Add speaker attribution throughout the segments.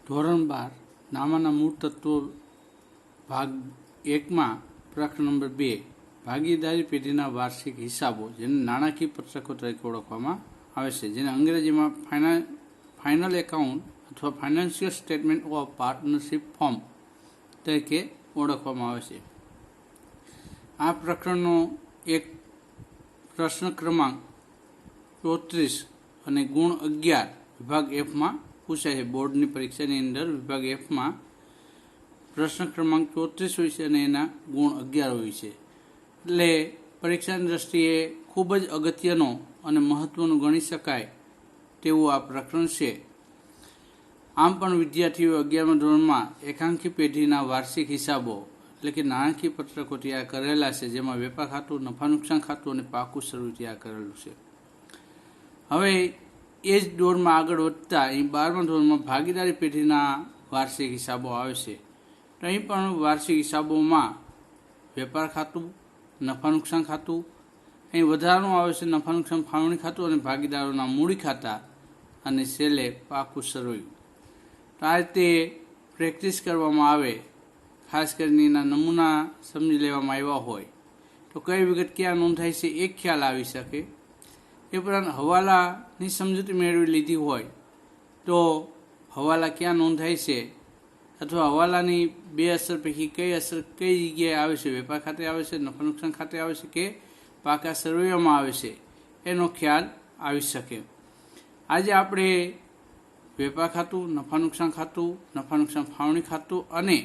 Speaker 1: ધોરણ 12 નામાના મૂળ તત્વો ભાગ 1માં પ્રશ્ન નંબર 2 ભાગીદારી પેઢીના વાર્ષિક હિસાબો જેને નાણાકીય પત્રકો તરીકે ઓળખવામાં આવે છે, જેને અંગ્રેજીમાં ફાઇનલ એકાઉન્ટ અથવા financial statement of partnership form તરીકે ઓળખવામાં આવે છે. આ પ્રકરણનો એક પ્રશ્ન ક્રમાંક 34 અને ગુણ 11 વિભાગ Fમાં પૂછાય છે. બોર્ડની પરીક્ષાની અંદર વિભાગ Fમાં પ્રશ્ન ક્રમાંક 34 હોય છે અને એના ગુણ 11 હોય છે. એટલે પરીક્ષાની દ્રષ્ટિએ ખૂબ જ અગત્યનો અને મહત્વનું ગણી શકાય તેવું આ પ્રકરણ છે. આમ પણ વિદ્યાર્થીઓ 11મા ધોરણમાં એકાંકી પેઢીના વાર્ષિક હિસાબો એટલે કે નાણાકીય પત્રકો તૈયાર કરેલા છે, જેમાં વેપાર ખાતું, નફા નુકસાન ખાતું અને પાકું શરૂ તૈયાર કરેલું છે. હવે એ જ દોરમાં આગળ વધતા અહીં 12મા ધોરણમાં ભાગીદારી પેઢીના વાર્ષિક હિસાબો આવે છે. તો અહીં પણ વાર્ષિક હિસાબોમાં વેપાર ખાતું, નફા નુકસાન ખાતું, અહીં વધારાનું આવે છે નફા નુકસાન ફાળવણી ખાતું અને ભાગીદારોના મૂડી ખાતા અને છેલ્લે પાકું સરવૈયું. તો આ રીતે પ્રેક્ટિસ કરવામાં આવે, ખાસ કરીને એના નમૂના સમજી લેવામાં આવ્યા હોય તો કઈ વિગત ક્યાં નોંધાય છે એક ખ્યાલ આવી શકે. એ ઉપરાંત હવાલાની સમજૂતી મેળવી લીધી હોય તો હવાલા ક્યાં નોંધાય છે અથવા હવાલાની બે અસર પૈકી કઈ અસર કઈ જગ્યાએ આવે છે, વેપાર ખાતે આવે છે, નફા નુકસાન ખાતે આવે છે કે પાકા સરવૈયામાં આવે છે, એનો ખ્યાલ આવી શકે. આજે આપણે વેપાર ખાતું, નફા નુકસાન ખાતું, નફા નુકસાન ફાળવણી ખાતું અને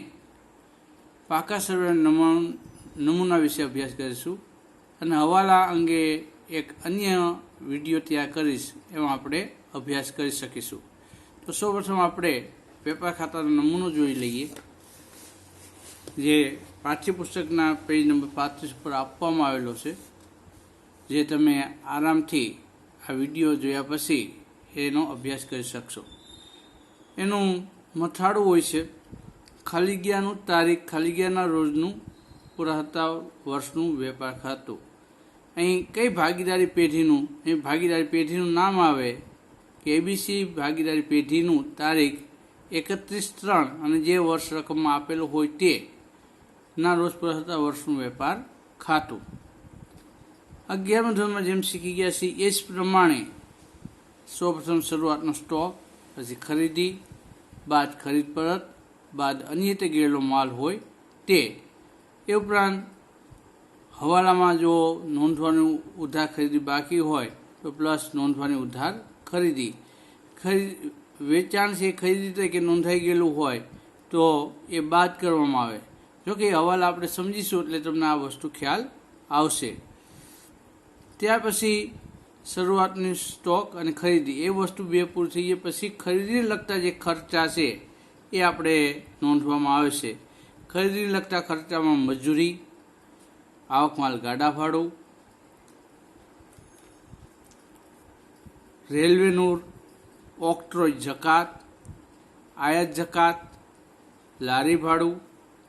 Speaker 1: પાકા સરવૈયા નમૂના વિશે અભ્યાસ કરીશું. અને હવાલા અંગે એક અન્ય વિડીયો તૈયાર કરીશ, એમાં આપણે અભ્યાસ કરી શકીશું. તો સૌપ્રથમ આપણે વેપાર ખાતાનો નમૂનો જોઈ લઈએ, જે પાઠ્યપુસ્તકના પેજ નંબર 35 પર આપવામાં આવેલો છે, જે તમે આરામથી આ વિડીયો જોયા પછી એનો અભ્યાસ કરી શકશો. એનું મથાળું હોય છે ખાલી ગયાનું તારીખ, ખાલી ગયાના રોજનું પૂરા થતા વર્ષનું વેપાર ખાતું. અહીં કઈ ભાગીદારી પેઢીનું, એ ભાગીદારી પેઢીનું નામ આવે કે એબીસી ભાગીદારી પેઢીનું તારીખ 31/3 અને જે વર્ષ રકમમાં આપેલું હોય તે ના રોજ પૂરા થતા વર્ષનું વેપાર ખાતું. 11મા ધોરણમાં જેમ શીખી ગયા છીએ એ જ પ્રમાણે સૌપ્રથમ શરૂઆતનો સ્ટોક, પછી ખરીદી, બાદ ખરીદ પરત, બાદ અન્ય રીતે ગયેલો માલ હોય તે. એ ઉપરાંત હવાલામાં જો નોંધવાનું ઉધાર ખરીદી બાકી હોય તો પ્લસ નોંધવાની ઉધાર ખરીદી. વેચાણ છે ખરીદી તરીકે નોંધાઈ ગયેલું હોય તો એ બાદ કરવામાં આવે. જોકે હવાલા આપણે સમજીશું એટલે તમને આ વસ્તુ ખ્યાલ આવશે. ત્યાર પછી શરૂઆતની સ્ટોક અને ખરીદી, એ વસ્તુ બે પૂરી થઈ ગયા પછી ખરીદીને લગતા જે ખર્ચા છે એ આપણે નોંધવામાં આવે છે. ખરીદીને લગતા ખર્ચામાં મજૂરી, આવક માલ ગાડા ભાડું, રેલવેનું ઓક્ટ્રોય જકાત, આયાત જકાત, લારી ભાડું,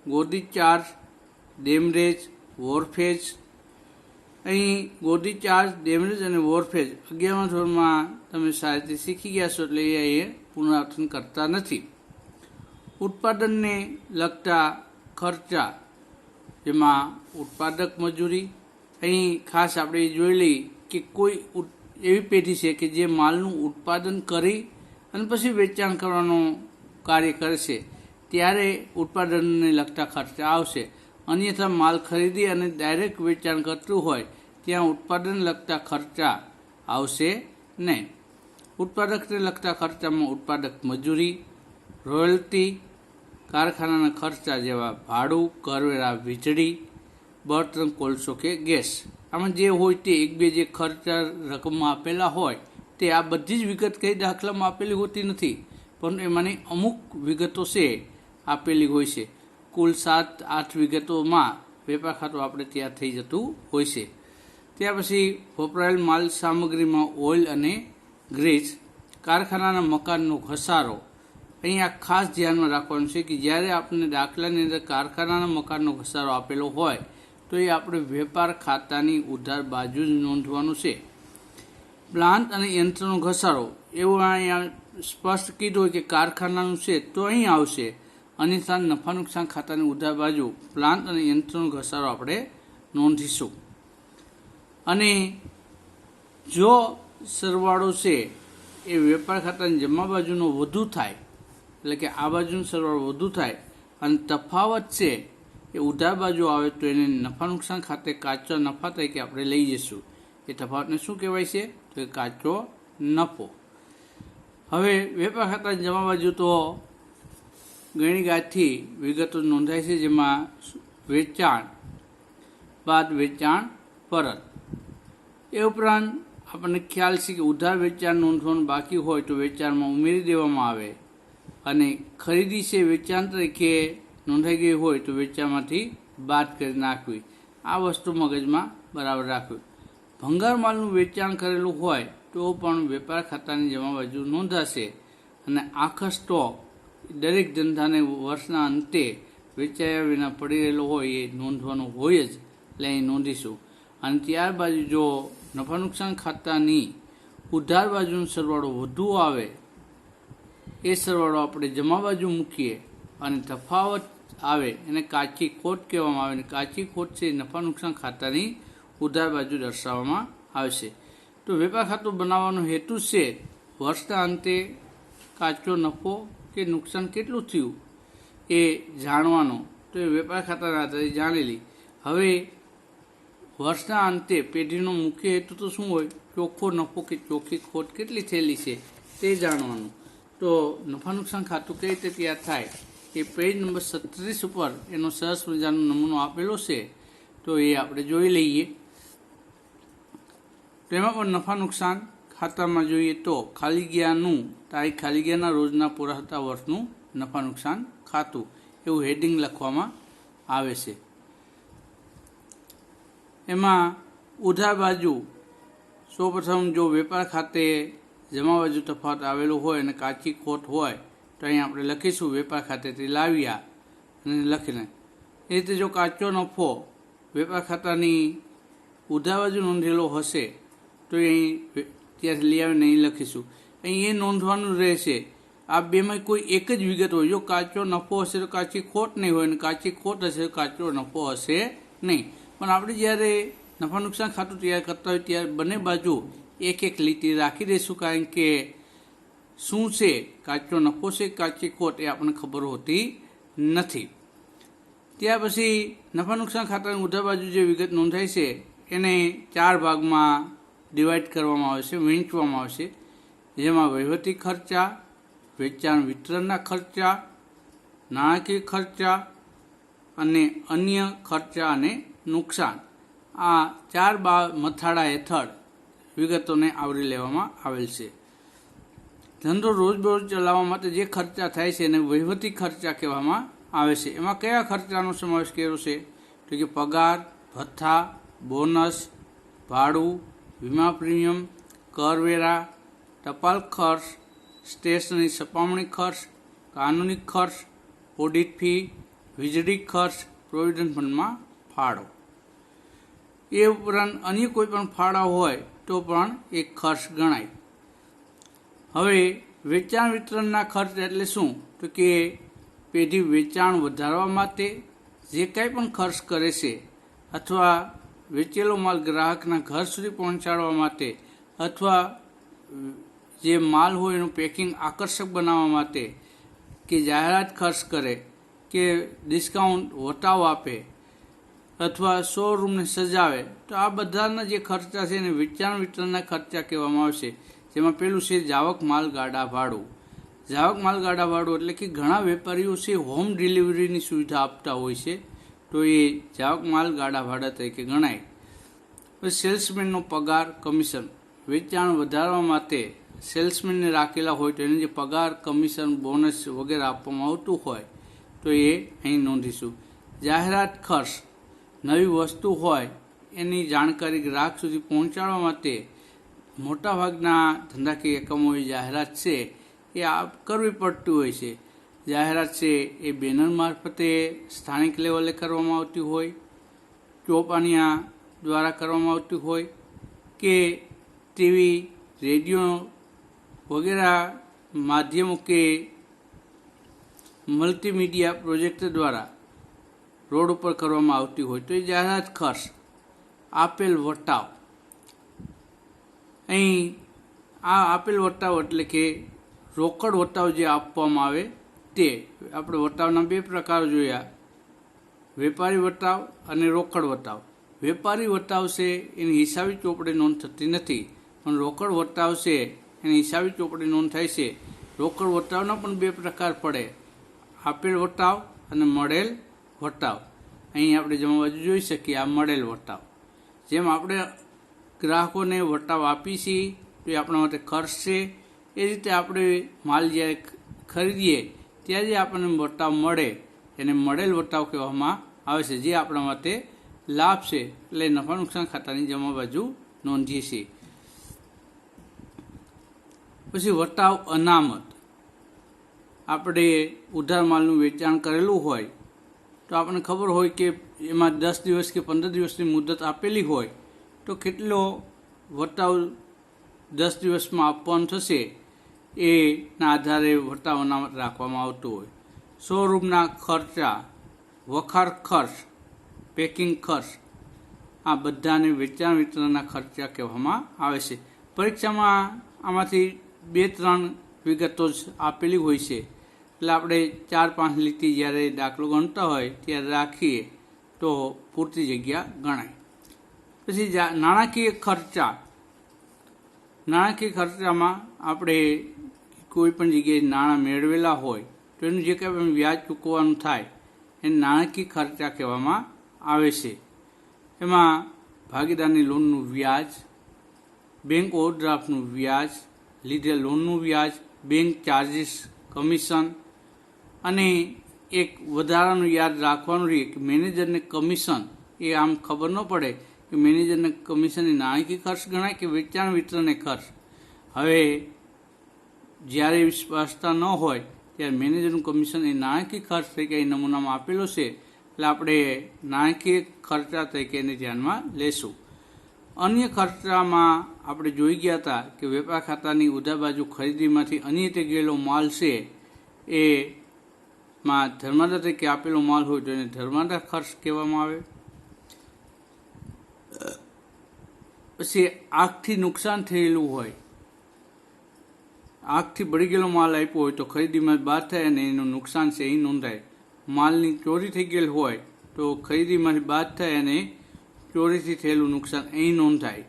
Speaker 1: ગોદી ચાર્જ, ડેમરેજ, વોરફેજ. અહીં ગોદી ચાર્જ, ડેમરેજ અને વોરફેજ 11મા ધોરણમાં તમે સારી રીતે શીખી ગયા છો એટલે એ પુનરાવર્તન કરતા નથી. ઉત્પાદનને લગતા ખર્ચા, જેમાં ઉત્પાદક મજૂરી. અહીં ખાસ આપણે જોઈ લઈએ કે કોઈ એવી પેઢી છે કે જે માલનું ઉત્પાદન કરી અને પછી વેચાણ કરવાનું કાર્ય કરે છે, ત્યારે ઉત્પાદનને લગતા ખર્ચા આવશે. અન્યથા માલ ખરીદી અને ડાયરેક્ટ વેચાણ કરતું હોય ત્યાં ઉત્પાદન લગતા ખર્ચા આવશે નહીં. ઉત્પાદકને લગતા ખર્ચામાં ઉત્પાદક મજૂરી, રોયલ્ટી, કારખાનાના ખર્ચા જેવા ભાડું, કરવેરા, વીજળી, બળતણ, કોલસો કે ગેસ. આમાં જે હોય તે એક બે જે ખર્ચા રકમમાં આપેલા હોય તે આ બધી જ વિગત કઈ દાખલામાં આપેલી હોતી નથી, પણ એમાંની અમુક વિગતો છે આપેલી હોય છે. કુલ 7-8 વિગતોમાં વેપાર ખાતું આપણે તૈયાર થઈ જતું હોય છે. ત્યાર પછી વપરાયેલ માલ સામગ્રીમાં ઓઇલ અને ગ્રીસ, કારખાનાના મકાનનો ઘસારો. અહીંયા ખાસ ધ્યાનમાં રાખવાનું છે કે જ્યારે આપણે દાખલાની અંદર કારખાનાના મકાનનો ઘસારો આપેલો હોય તો એ આપણે વેપાર ખાતાની ઉધાર બાજુ જ નોંધવાનું છે. પ્લાન્ટ અને યંત્રનો ઘસારો, એવું અહીંયા સ્પષ્ટ કીધું હોય કે કારખાનાનું છે તો અહીં આવશે. અન્યથા નફા નુકસાન ખાતાની ઉધાર બાજુ પ્લાન્ટ અને યંત્રનો ઘસારો આપણે નોંધીશું. અને જો સરવાળો છે એ વેપાર ખાતાની જમા બાજુનો વધુ થાય, એટલે કે આ બાજુનો સરવાળો વધુ થાય અને તફાવત છે એ ઉધાર બાજુ આવે તો એને નફા નુકસાન ખાતે કાચા નફા તરીકે આપણે લઈ જઈશું. એ તફાવતને શું કહેવાય છે? તો એ કાચો નફો. હવે વેપાર ખાતાની જમા બાજુ તો ગણી ગાંઠથી વિગતો નોંધાય છે, જેમાં વેચાણ બાદ વેચાણ પરત. એ ઉપરાંત આપણને ખ્યાલ છે કે ઉધાર વેચાણ નોંધવાનું બાકી હોય તો વેચાણમાં ઉમેરી દેવામાં આવે, અને ખરીદી છે વેચાણ તરીકે નોંધાઈ ગઈ હોય તો વેચાણમાંથી બાદ કરી નાખવી. આ વસ્તુ મગજમાં બરાબર રાખવી. ભંગાર માલનું વેચાણ કરેલું હોય તો પણ વેપાર ખાતાની જમા બાજુ નોંધાશે, અને આખા સ્ટોક દરેક ધંધાને વર્ષના અંતે વેચાયા વિના પડી રહેલો હોય એ નોંધવાનો હોય જ, એટલે અહીં નોંધીશું. અને ત્યારબાદ જો નફા નુકસાન ખાતાની ઉધાર બાજુનો સરવાળો વધુ આવે એ સરવાળો આપણે જમા બાજુ મૂકીએ અને તફાવત આવે એને કાચી ખોટ કહેવામાં આવે. અને કાચી ખોટ છે નફા નુકસાન ખાતાની ઉધાર બાજુ દર્શાવવામાં આવશે. તો વેપાર ખાતું બનાવવાનો હેતુ છે વર્ષના અંતે કાચો નફો કે નુકસાન કેટલું થયું એ જાણવાનો. તો એ વેપાર ખાતાના આધારે જાણેલી. હવે વર્ષના અંતે પેઢીનો મુખ્ય હેતુ તો શું હોય? ચોખ્ખો નફો કે ચોખ્ખી ખોટ કેટલી થયેલી છે તે જાણવાનું. તો નફા નુકસાન ખાતું કઈ રીતે તૈયાર થાય એ પેજ નંબર 36 ઉપર એનો સરસ મજાનો નમૂનો આપેલો છે, તો એ આપણે જોઈ લઈએ. તેમાં પણ નફા નુકસાન ખાતામાં જોઈએ તો ખાલી ગયાનું તારીખ ખાલી ગયાના રોજના પૂરા થતા વર્ષનું નફા નુકસાન ખાતું એવું હેડિંગ લખવામાં આવે છે. એમાં ઉધાર બાજુ સૌપ્રથમ જો વેપાર ખાતે જમા બાજુ તફાવત આવેલો હોય અને કાચી ખોટ હોય તો અહીં આપણે લખીશું વેપાર ખાતેથી લાવ્યા અને લખીને. એ રીતે જો કાચો નફો વેપાર ખાતાની ઉધાર બાજુ નોંધેલો હશે તો અહીં ત્યાંથી લઈ આવીને અહીં લખીશું. અહીં એ નોંધવાનું રહેશે આ બેમાં કોઈ એક જ વિગત હોય. જો કાચો નફો હશે તો કાચી ખોટ નહીં હોય, અને કાચી ખોટ હશે તો કાચો નફો હશે નહીં. પણ આપણે જ્યારે નફા નુકસાન ખાતું તૈયાર કરતા હોય ત્યારે બંને બાજુ એક એક લીટી રાખી દઈશું, કારણ કે શું છે કાચો નફો છે કાચી ખોટ એ આપણને ખબર હોતી નથી. ત્યાર પછી નફા નુકસાન ખાતાની ઉધાર બાજુ જે વિગત નોંધાય છે એને 4 ભાગમાં ડિવાઈડ કરવામાં આવે છે, વહેંચવામાં આવશે. જેમાં વહીવટી ખર્ચા, વેચાણ વિતરણના ખર્ચા, નાણાકીય ખર્ચા અને અન્ય ખર્ચા અને નુકસાન, આ 4 મથાળા હેઠળ વિગતોને આવરી લેવામાં આવેલ છે. ધંધો રોજબરોજ ચલાવવા માટે જે ખર્ચા થાય છે એને વહીવટી ખર્ચા કહેવામાં આવે છે. એમાં કયા ખર્ચાનો સમાવેશ કર્યો છે? તો કે પગાર, ભથ્થા, બોનસ, ભાડું, વીમા પ્રીમિયમ, કરવેરા, ટપાલ ખર્ચ, સ્ટેશનરી છપામણી ખર્ચ, કાનૂની ખર્ચ, ઓડિટ ફી, વીજળી ખર્ચ, પ્રોવિડન્ટ ફંડમાં ફાળો. એ ઉપરાંત અન્ય કોઈ પણ ફાળા હોય તો પણ એક ખર્ચ ગણાય. હવે વેચાણ વિતરણના ખર્ચ એટલે શું? તો કે પેઢી વેચાણ વધારવા માટે જે કાંઈ પણ ખર્ચ કરે છે, અથવા વેચેલો માલ ગ્રાહકના ઘર સુધી પહોંચાડવા માટે, અથવા જે માલ હોય એનું પેકિંગ આકર્ષક બનાવવા માટે, કે જાહેરાત ખર્ચ કરે, કે ડિસ્કાઉન્ટ વટાવ આપે, અથવા શોરૂમને સજાવે, તો આ બધાના જે ખર્ચા છે એને વેચાણ વિતરણના ખર્ચા કહેવામાં આવશે. જેમાં પેલું છે જાવક માલ ગાડા ભાડું. જાવક માલ ગાડા ભાડું એટલે કે ઘણા વેપારીઓ છે હોમ ડિલિવરીની સુવિધા આપતા હોય છે, તો એ જાવક માલ ગાડા ભાડા તરીકે ગણાય. પછી સેલ્સમેનનો પગાર, કમિશન. વેચાણ વધારવા માટે સેલ્સમેનને રાખેલા હોય તો એને જે પગાર, કમિશન, બોનસ વગેરે આપવામાં આવતું હોય તો એ અહીં નોંધીશું. જાહેરાત ખર્ચ. નવી વસ્તુ હોય એની જાણકારી ગ્રાહક સુધી પહોંચાડવા માટે મોટાભાગના ધંધાકીય એકમોની જાહેરાત છે એ કરવી પડતી હોય છે. જાહેરાત છે એ બેનર મારફતે સ્થાનિક લેવલે કરવામાં આવતી હોય, ચોપાનિયા દ્વારા કરવામાં આવતી હોય, કે ટીવી, રેડિયો વગેરે માધ્યમો કે મલ્ટીમીડિયા પ્રોજેક્ટ દ્વારા રોડ ઉપર કરવામાં આવતી હોય તો એ જાહેરાત ખર્ચ. આપેલ વટાવ, અહીં આ આપેલ વટાવ એટલે કે રોકડ વટાવ જે આપવામાં આવે તે. આપણે વટાવના બે પ્રકાર જોયા, વેપારી વટાવ અને રોકડ વટાવ. વેપારી વટાવ છે એની હિસાબી ચોપડે નોંધ થતી નથી, પણ રોકડ વટાવ છે એની હિસાબી ચોપડે નોંધ થાય છે. રોકડ વટાવના પણ બે પ્રકાર પડે, આપેલ વટાવ અને મળેલ વટાવ. અહીં આપણે જમા બાજુ જોઈ શકીએ આ મળેલ વટાવ. જેમ આપણે ગ્રાહકોને વટાવ આપી છીએ તો એ આપણા માટે ખર્ચ છે, એ રીતે આપણે માલ જ્યારે ખરીદીએ ત્યારે જે આપણને વટાવ મળે એને મળેલ વટાવ કહેવામાં આવે છે, જે આપણા માટે લાભ છે. એટલે નફા નુકસાન ખાતાની જમા બાજુ નોંધીએ છીએ. પછી વટાવ અનામત. આપણે ઉધાર માલનું વેચાણ કરેલું હોય તો આપણને ખબર હોય કે એમાં 10 દિવસ કે 15 દિવસની મુદત આપેલી હોય તો કેટલો વટાવ 10 દિવસમાં આપવાનું થશે એના આધારે વટાવ અનામત રાખવામાં આવતું હોય. શોરૂમના ખર્ચા, વખાર ખર્ચ, પેકિંગ ખર્ચ, આ બધાને વેચાણ વિતરણના ખર્ચા કહેવામાં આવે છે. પરીક્ષામાં આમાંથી 2-3 વિગતો જ આપેલી હોય છે, એટલે આપણે 4-5 લીટી જ્યારે દાખલો ગણતા હોય ત્યારે રાખીએ તો પૂરતી જગ્યા ગણાય. પછી નાણાકીય ખર્ચા. નાણાકીય ખર્ચામાં આપણે કોઈ પણ જગ્યાએ નાણાં મેળવેલા હોય તો એનું જે કંઈ પણ વ્યાજ ચૂકવવાનું થાય એને નાણાકીય ખર્ચા કહેવામાં આવે છે. એમાં ભાગીદારની લોનનું વ્યાજ, બેંક ઓવરડ્રાફ્ટનું વ્યાજ, લીધેલ લોનનું વ્યાજ, બેંક ચાર્જીસ, કમિશન, અને એક વધારાનું યાદ રાખવાનું રહે કે મેનેજરને કમિશન, એ આમ ખબર ન પડે કે મેનેજરને કમિશન એ નાણાકીય ખર્ચ ગણાય કે વેચાણ વિતરણને ખર્ચ. હવે જ્યારે સ્પષ્ટતા ન હોય ત્યારે મેનેજરનું કમિશન એ નાણાકીય ખર્ચ તરીકે એ નમૂનામાં આપેલો છે, એટલે આપણે નાણાકીય ખર્ચા તરીકે એને ધ્યાનમાં લેશું. અન્ય ખર્ચામાં આપણે જોઈ ગયા હતા કે વેપાર ખાતાની ઉધાર બાજુ ખરીદીમાંથી અન્ય રીતે ગયેલો માલ છે એમાં ધર્માદા તરીકે આપેલો માલ હોય તો એને ધર્માદા ખર્ચ કહેવામાં આવે. પછી આગથી નુકસાન થયેલું હોય, આગથી બળી ગયેલો માલ આપ્યો હોય તો ખરીદીમાં બાદ થાય અને એનું નુકસાન છે એ નોંધાય. માલની ચોરી થઈ ગયેલ હોય તો ખરીદીમાંથી બાદ થાય અને ચોરીથી થયેલું નુકસાન અહીં નોંધાય.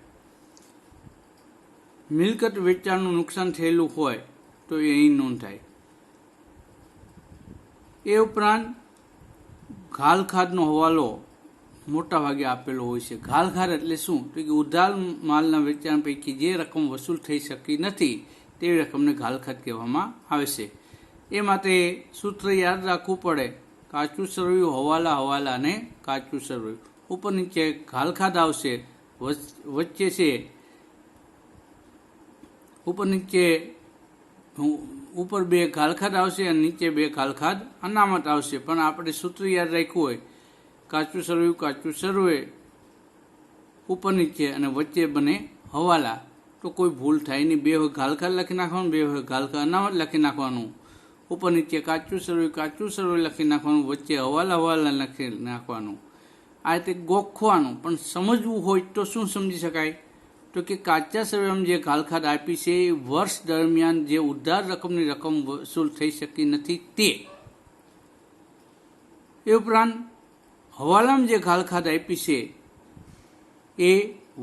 Speaker 1: મિલકત વેચાણનું નુકસાન થયેલું હોય તો એ અહીં નોંધાય. એ ઉપરાંત ઘાલખાધનો હવાલો મોટા ભાગે આપેલો હોય છે. ઘાલખાધ એટલે શું? તો કે ઉધાર માલના વેચાણ પૈકી જે રકમ વસૂલ થઈ શકી નથી તેવી રકમને ઘાલખાધ કહેવામાં આવે છે. એ માટે સૂત્ર યાદ રાખવું પડે, કાચું સરવૈયું, હવાલા, હવાલા અને કાચું સરવૈયું. ઉપર નીચે ઘાલખાધ આવશે, વચ્ચે છે ઉપર 2 ઘાલખાધ આવશે અને નીચે 2 ઘાલખાધ અનામત આવશે. પણ આપણે સૂત્ર યાદ રાખ્યું હોય, કાચું સરવૈયું, કાચું સરવૈયું, ઉપર નીચે અને વચ્ચે બને હવાલા, તો કોઈ ભૂલ થાય નહીં. 2 ઘાલખાધ લખી નાખવાનું, 2 ઘાલખાધ અનામત લખી નાખવાનું. ઉપર નીચે કાચું સરવૈયું, કાચું સરવૈયું લખી નાખવાનું, વચ્ચે હવાલા, હવાલા લખી નાખવાનું. આ રીતે ગોખવાનું. પણ સમજવું હોય તો શું સમજી શકાય? તો કે કાચા સરવૈયામાં જે ઘાલખાધ આપી છે એ વર્ષ દરમિયાન જે ઉધાર રકમની રકમ વસૂલ થઈ શકી નથી તે. એ ઉપરાંત હવાલામાં જે ઘાલખાધ આપી છે એ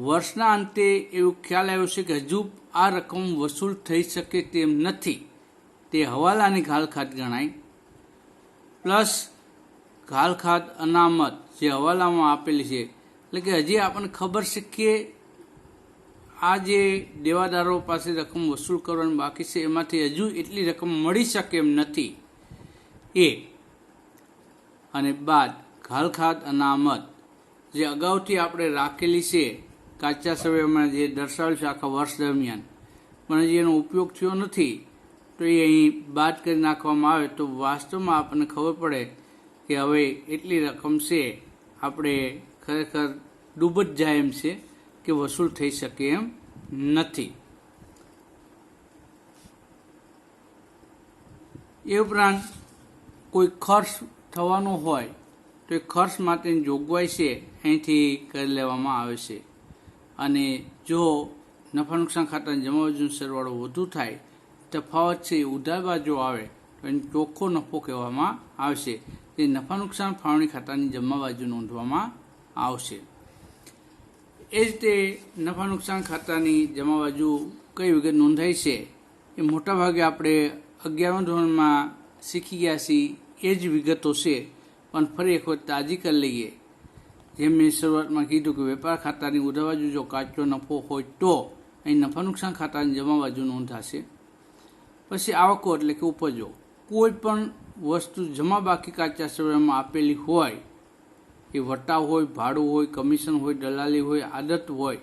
Speaker 1: વર્ષના અંતે એવું ખ્યાલ આવ્યો છે કે હજુ આ રકમ વસૂલ થઈ શકે તેમ નથી, તે હવાલાની ઘાલખાધ ગણાય. પ્લસ ઘાલખાધ અનામત જે હવાલામાં આપેલી છે, એટલે કે હજી આપણને ખબર છે કે આ જે દેવાદારો પાસે રકમ વસૂલ કરવાની બાકી છે એમાંથી હજુ એટલી રકમ મળી શકે એમ નથી એ. અને બાદ ઘાલખાધ અનામત જે અગાઉથી આપણે રાખેલી છે કાચા સરવૈયામાં જે દર્શાવેલ છે આખા વર્ષ દરમિયાન, પણ હજી એનો ઉપયોગ થયો નથી તો એ અહીં બાદ કરી નાખવામાં આવે તો વાસ્તવમાં આપણને ખબર પડે કે હવે એટલી રકમ છે આપણે ખરેખર ડૂબ જ જાય એમ છે કે વસૂલ થઈ શકે એમ નથી. એ ઉપરાંત કોઈ ખર્ચ થવાનો હોય તો એ ખર્ચ માટેની જોગવાઈ છે અહીંથી કરી લેવામાં આવે છે. અને જો નફા નુકસાન ખાતાની જમા બાજુનો સરવાળો વધુ થાય, તફાવત છે એ ઉધાર બાજુ આવે તો એને ચોખ્ખો નફો કહેવામાં આવશે. તે નફા નુકસાન ફાળવણી ખાતાની જમા બાજુ નોંધવામાં આવશે. એ જ રીતે નફા નુકસાન ખાતાની જમા બાજુ કઈ વિગત નોંધાઈ છે એ મોટાભાગે આપણે 11મા ધોરણમાં શીખી ગયા છીએ. એ જ વિગતો છે, પણ ફરી એક વખત તાજી કરી લઈએ. જેમ મેં શરૂઆતમાં કીધું કે વેપાર ખાતાની ઉધાર બાજુ જો કાચો નફો હોય તો અહીં નફા નુકસાન ખાતાની જમા બાજુ નોંધાશે. પછી આવકો એટલે કે ઉપજો. કોઈ પણ વસ્તુ જમા બાકી કાચા સરવાળામાં આપેલી હોય, એ વટાવ હોય, ભાડું હોય, કમિશન હોય, દલાલી હોય, આદત હોય,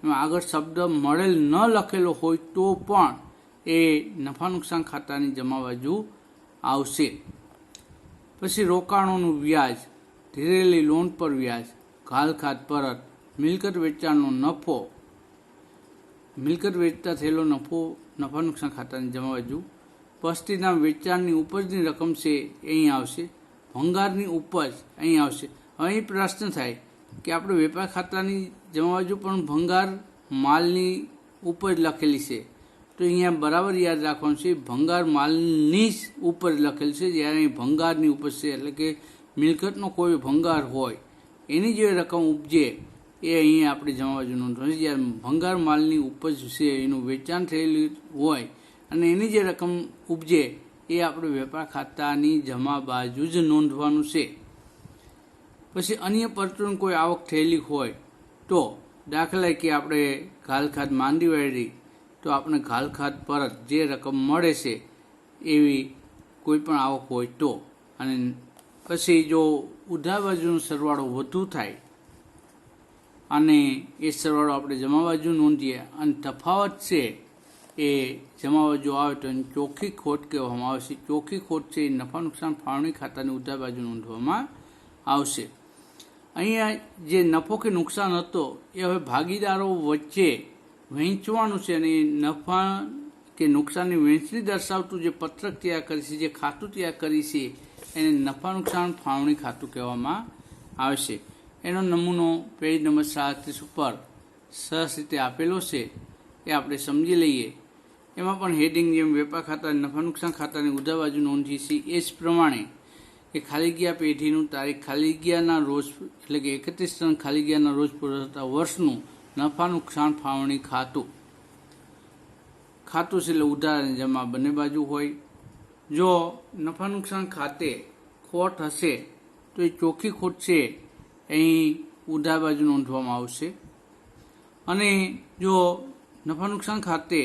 Speaker 1: એમાં આગળ શબ્દ મળેલ ન લખેલો હોય તો પણ એ નફા નુકસાન ખાતાની જમા બાજુ આવશે. પછી રોકાણોનું વ્યાજ, ધીરેલી લોન પર વ્યાજ, ઘાલખાત પરત, મિલકત વેચાણનો નફો, મિલકત વેચતા થયેલો નફો નફા નુકસાન ખાતાની જમા બાજુ, પસ્તીના વેચાણની ઉપજની રકમ છે એ અહીં આવશે, ભંગારની ઉપજ અહીં આવશે. અહીં પ્રશ્ન થાય કે આપણે વેપાર ખાતાની જમા બાજુ પણ ભંગાર માલની ઉપજ લખેલી છે, તો અહીંયા બરાબર યાદ રાખવાનું છે ભંગાર માલની જ ઉપજ લખેલી છે, જ્યારે અહીં ભંગારની ઉપજ છે. એટલે કે મિલકતનો કોઈ ભંગાર હોય એની જે રકમ ઉપજે એ અહીં આપણે જમા બાજુ નોંધવાની. જ્યારે ભંગાર માલની ઉપજ છે એનું વેચાણ થયેલું હોય અને એની જે રકમ ઉપજે એ આપણે વેપાર ખાતાની જમા બાજુ જ નોંધવાનું છે. પછી અન્ય પરચુરણ કોઈ આવક થયેલી હોય તો, દાખલા કે આપણે ઘાલખાત માંડી વાળી તો આપણે ઘાલખાત પરત જે રકમ મળે છે એવી કોઈ પણ આવક હોય તો. અને પછી જો ઉધાર બાજુનો સરવાળો વધુ થાય અને એ સરવાળો આપણે જમા બાજુ નોંધીએ અને તફાવત છે એ જમા બાજુ આવે તો એને ચોખ્ખી ખોટ કહેવામાં આવશે. ચોખ્ખી ખોટ છે એ નફા નુકસાન ફાળવણી ખાતાની ઉધાર બાજુ નોંધવામાં આવશે. અહીંયા જે નફો કે નુકસાન હતો એ હવે ભાગીદારો વચ્ચે વહેંચવાનું છે અને નફા કે નુકસાનની વહેંચણી દર્શાવતું જે પત્રક તૈયાર કરી છે, જે ખાતું તૈયાર કરી છે એને નફા નુકસાન ફાળવણી ખાતું કહેવામાં આવશે. એનો નમૂનો પેજ નંબર 37 ઉપર સરસ રીતે આપેલો છે, એ આપણે સમજી લઈએ. એમાં પણ હેડિંગ જેમ વેપાર ખાતા નફા નુકસાન ખાતાની ઉધાર બાજુ નોંધી છે એ જ પ્રમાણે કે ખાલી ગયા પેઢીનું તારીખ ખાલી ગયાના રોજ એટલે કે 31 ખાલી ગયાના રોજ પૂરા થતા વર્ષનું નફા નુકસાન ફાળવણી ખાતું છે. એટલે ઉધાર અને જમા બંને બાજુ હોય. જો નફા નુકસાન ખાતે ખોટ હશે તો એ ચોખ્ખી ખોટ છે અહીં ઉધાર બાજુ નોંધવામાં આવશે. અને જો નફા નુકસાન ખાતે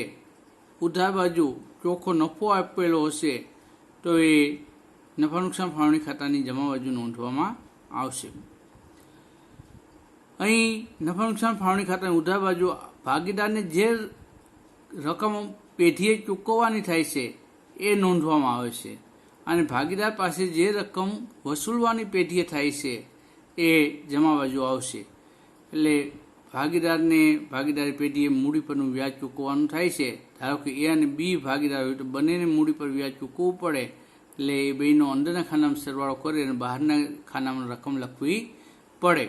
Speaker 1: ઉધાર બાજુ ચોખ્ખો નફો આપેલો હશે તો એ નફા નુકસાન ફાળવણી ખાતાની જમા બાજુ નોંધવામાં આવશે. અહીં નફા નુકસાન ફાળવણી ખાતાની ઉધાર બાજુ ભાગીદારને જે રકમ પેઢીએ ચૂકવવાની થાય છે એ નોંધવામાં આવે છે અને ભાગીદાર પાસે જે રકમ વસૂલવાની પેઢીએ થાય છે એ જમા બાજુ આવશે. એટલે ભાગીદારી પેઢીએ મૂડી પરનું વ્યાજ ચૂકવવાનું થાય છે. ધારો કે એ અને બી ભાગીદાર હોય તો બંનેને મૂડી પર વ્યાજ ચૂકવવું પડે. એટલે એ બેનો અંદરના ખાનામાં સરવાળો કરે અને બહારના ખાનામાં રકમ લખવી પડે.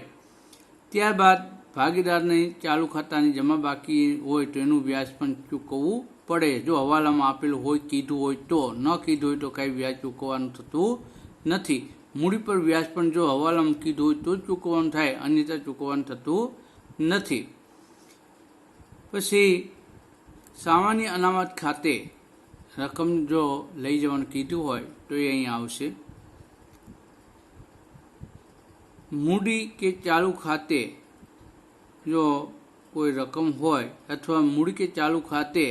Speaker 1: ત્યારબાદ ભાગીદારને ચાલુ ખાતાની જમા બાકી હોય તો એનું વ્યાજ પણ ચૂકવવું પડે. જો હવાલામાં આપેલું હોય, કીધું હોય તો, ન કીધું હોય તો કાંઈ વ્યાજ ચૂકવવાનું થતું નથી. મૂડી પર વ્યાજ પણ જો હવાલામાં કીધું હોય તો જ ચૂકવવાનું થાય, અન્યથા ચૂકવવાનું થતું નથી. પછી સામાન્ય અનામત ખાતે રકમ જો લઈ જવાનું કીધું હોય તો એ અહીં આવશે. મૂડી કે ચાલુ ખાતે જો કોઈ રકમ હોય અથવા મૂડી કે ચાલુ ખાતે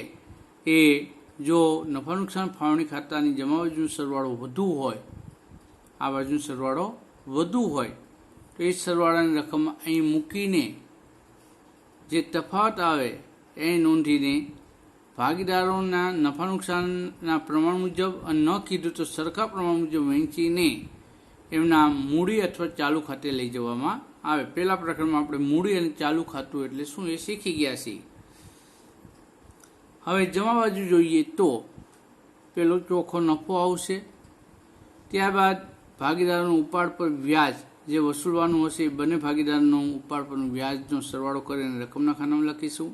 Speaker 1: એ જો નફા નુકસાન ફાળવણી ખાતાની જમા બાજુનો સરવાળો વધુ હોય, આ બાજુનો સરવાળો વધુ હોય તો એ સરવાળાની રકમ અહીં મૂકીને જે તફાવત આવે એ નોંધીને ભાગીદારોના નફા નુકસાનના પ્રમાણ મુજબ અને ન કીધું તો સરખા પ્રમાણ મુજબ વહેંચીને એમના મૂડી અથવા ચાલુ ખાતે લઈ જવામાં આવે. પહેલા પ્રકરણમાં આપણે મૂડી અને ચાલુ ખાતું એટલે શું એ શીખી ગયા છીએ. હવે જમા બાજુ જોઈએ તો પેલો ચોખ્ખો નફો આવશે. ત્યારબાદ ભાગીદારોનું ઉપાડ પર વ્યાજ જે વસૂલવાનું હશે એ બંને ભાગીદારોનું ઉપાડ પરનું વ્યાજનો સરવાળો કરીને રકમના ખાનામાં લખીશું.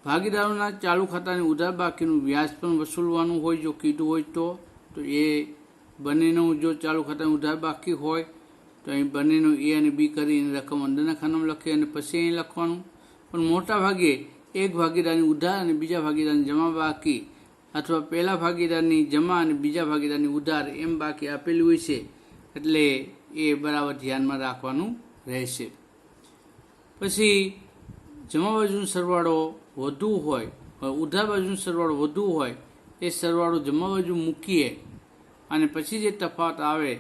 Speaker 1: ભાગીદારોના ચાલુ ખાતાની ઉધાર બાકીનું વ્યાજ પણ વસૂલવાનું હોય જો કીધું હોય તો એ બંનેનું જો ચાલુ ખાતાની ઉધાર બાકી હોય તો અહીં બંનેનું એ અને બી કરીને રકમ અંદરના ખાનામાં લખી અને પછી અહીં લખવાનું. પણ મોટા ભાગે એક ભાગીદારની ઉધાર અને બીજા ભાગીદારની જમા બાકી અથવા પહેલા ભાગીદારની જમા અને બીજા ભાગીદારની ઉધાર એમ બાકી આપેલું હોય છે, એટલે એ બરાબર ધ્યાનમાં રાખવાનું રહેશે. પછી જમા બાજુનો સરવાળો વધુ હોય, ઉધાર બાજુનો સરવાળો વધુ હોય એ સરવાળો જમા બાજુ મૂકીએ અને પછી જે તફાવત આવે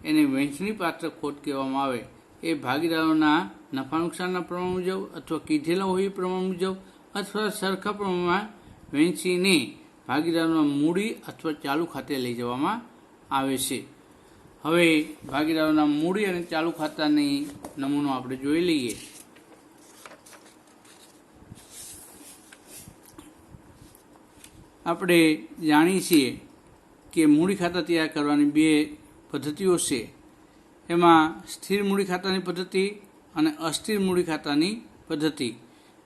Speaker 1: એને વહેંચણી પાત્ર ખોટ કહેવામાં આવે. એ ભાગીદારોના નફા નુકસાનના પ્રમાણ મુજબ અથવા કીધેલા હોય એ પ્રમાણ મુજબ અથવા સરખા પ્રમાણમાં વહેંચીને ભાગીદારોના મૂડી અથવા ચાલુ ખાતે લઈ જવામાં આવે છે. હવે ભાગીદારોના મૂડી અને ચાલુ ખાતાની નમૂનો આપણે જોઈ લઈએ. આપણે જાણીએ છીએ કે મૂડી ખાતા તૈયાર કરવાની બે પદ્ધતિઓ છે. એમાં સ્થિર મૂડી ખાતાની પદ્ધતિ અને અસ્થિર મૂડી ખાતાની પદ્ધતિ.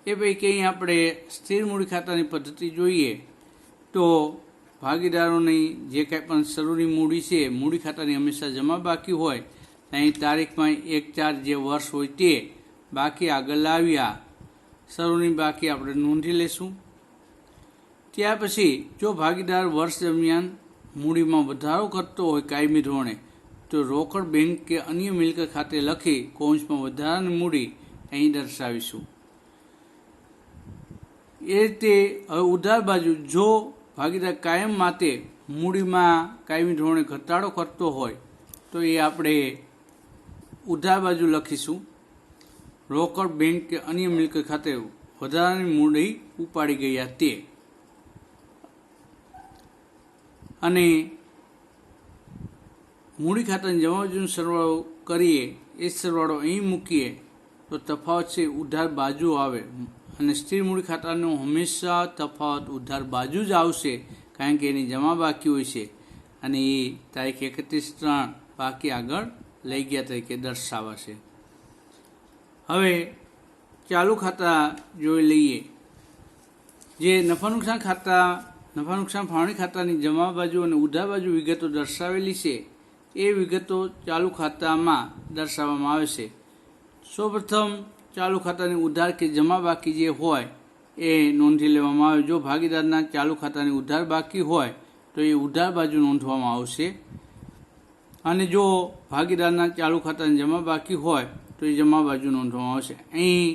Speaker 1: એ પૈકી અહીં આપણે સ્થિર મૂડી ખાતાની પદ્ધતિ જોઈએ તો ભાગીદારોની જે કાંઈ પણ શરૂની મૂડી છે, મૂડી ખાતાની હંમેશા જમા બાકી હોય. અહીં તારીખમાં 1/4 જે વર્ષ હોય તે બાકી આગળ લાવ્યા, શરૂની બાકી આપણે નોંધી લેશું. ત્યાર પછી જો ભાગીદાર વર્ષ દરમિયાન મૂડીમાં વધારો કરતો હોય કાયમી ધોરણે તો રોકડ બેંક કે અન્ય મિલકત ખાતે લખી કૌંસમાં વધારાની મૂડી અહીં દર્શાવીશું. એ રીતે હવે ઉધાર બાજુ જો ભાગીદાર કાયમ માટે મૂડીમાં કાયમી ધોરણે ઘટાડો કરતો હોય તો એ આપણે ઉધાર બાજુ લખીશું રોકડ બેંક કે અન્ય મિલકત ખાતે વધારાની મૂડી ઉપાડી ગયા તે. અને મૂડી ખાતાની જમા બાજુનો સરવાળો કરીએ, એ સરવાળો અહીં મૂકીએ તો તફાવત છે ઉધાર બાજુ આવે. અને સ્થિર મૂડી ખાતાનો હંમેશા તફાવત ઉધાર બાજુ જ આવશે, કારણ કે એની જમા બાકી હોય છે અને એ તારીખ 31/3 બાકી આગળ લઈ ગયા તરીકે દર્શાવાશે. હવે ચાલુ ખાતા જોઈ લઈએ. જે નફા નુકસાન ખાતા, નફા નુકસાન ફાળવણી ખાતાની જમા બાજુ અને ઉધાર બાજુ વિગતો દર્શાવેલી છે એ વિગતો ચાલુ ખાતામાં દર્શાવવામાં આવે છે. સૌપ્રથમ ચાલુ ખાતાની ઉધાર કે જમા બાકી જે હોય એ નોંધી લેવામાં આવે. જો ભાગીદારના ચાલુ ખાતાની ઉધાર બાકી હોય તો એ ઉધાર બાજુ નોંધવામાં આવશે અને જો ભાગીદારના ચાલુ ખાતાની જમા બાકી હોય તો એ જમા બાજુ નોંધવામાં આવશે. અહીં